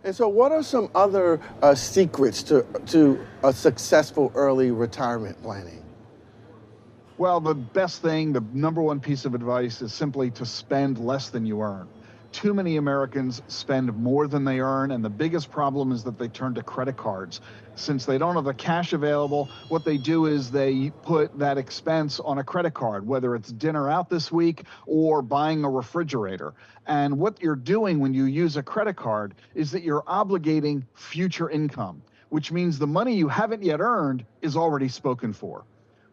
And so what are some other secrets to a successful early retirement planning? Well, the best thing, the number one piece of advice is simply to spend less than you earn. Too many Americans spend more than they earn, and the biggest problem is that they turn to credit cards. Since they don't have the cash available, what they do is they put that expense on a credit card, whether it's dinner out this week or buying a refrigerator. And what you're doing when you use a credit card is that you're obligating future income, which means the money you haven't yet earned is already spoken for.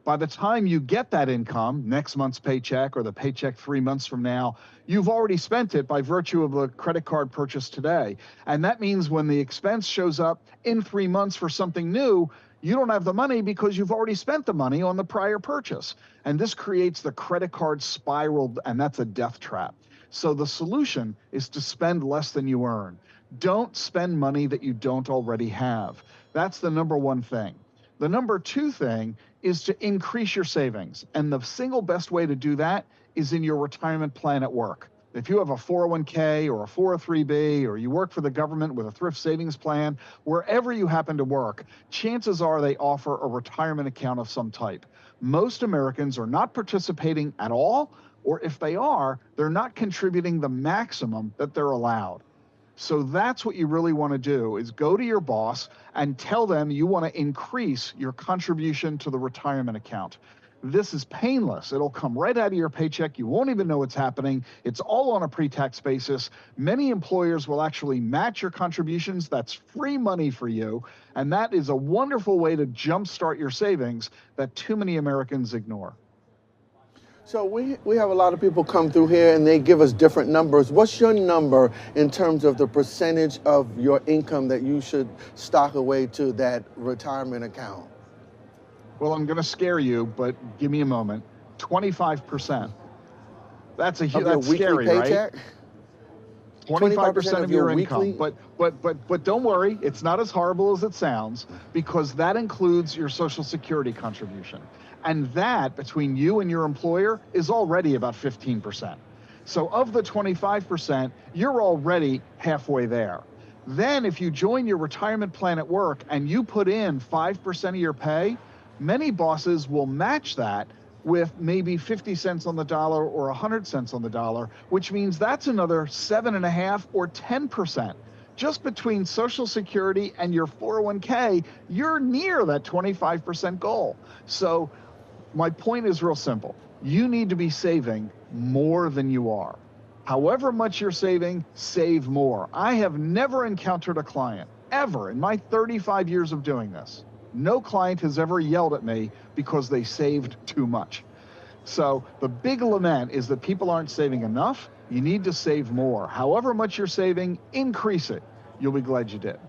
By the time you get that income, next month's paycheck or the paycheck 3 months from now, you've already spent it by virtue of a credit card purchase today. And that means when the expense shows up in 3 months for something new, you don't have the money because you've already spent the money on the prior purchase. And this creates the credit card spiral, and that's a death trap. So the solution is to spend less than you earn. Don't spend money that you don't already have. That's the number one thing. The number two thing is to increase your savings. And the single best way to do that is in your retirement plan at work. If you have a 401k or a 403b, or you work for the government with a thrift savings plan, wherever you happen to work, chances are they offer a retirement account of some type. Most Americans are not participating at all, or if they are, they're not contributing the maximum that they're allowed. So that's what you really want to do, is go to your boss and tell them you want to increase your contribution to the retirement account. This is painless. It'll come right out of your paycheck. You won't even know it's happening. It's all on a pre-tax basis. Many employers will actually match your contributions. That's free money for you. And that is a wonderful way to jumpstart your savings that too many Americans ignore. So we have a lot of people come through here and they give us different numbers. What's your number in terms of the percentage of your income that you should stock away to that retirement account? Well, I'm going to scare you, but give me a moment. 25%. That's a huge, that's scary, paycheck? Right? 25% of your income. weekly? But don't worry, it's not as horrible as it sounds, because that includes your Social Security contribution. And that, between you and your employer, is already about 15%. So of the 25%, you're already halfway there. Then if you join your retirement plan at work and you put in 5% of your pay, many bosses will match that with maybe 50 cents on the dollar or 100 cents on the dollar, which means that's another 7.5 or 10%. Just between Social Security and your 401k, you're near that 25% goal. So my point is real simple. You need to be saving more than you are. However much you're saving, save more. I have never encountered a client, ever, in my 35 years of doing this. No client has ever yelled at me because they saved too much. So the big lament is that people aren't saving enough. You need to save more. However much you're saving, increase it. You'll be glad you did.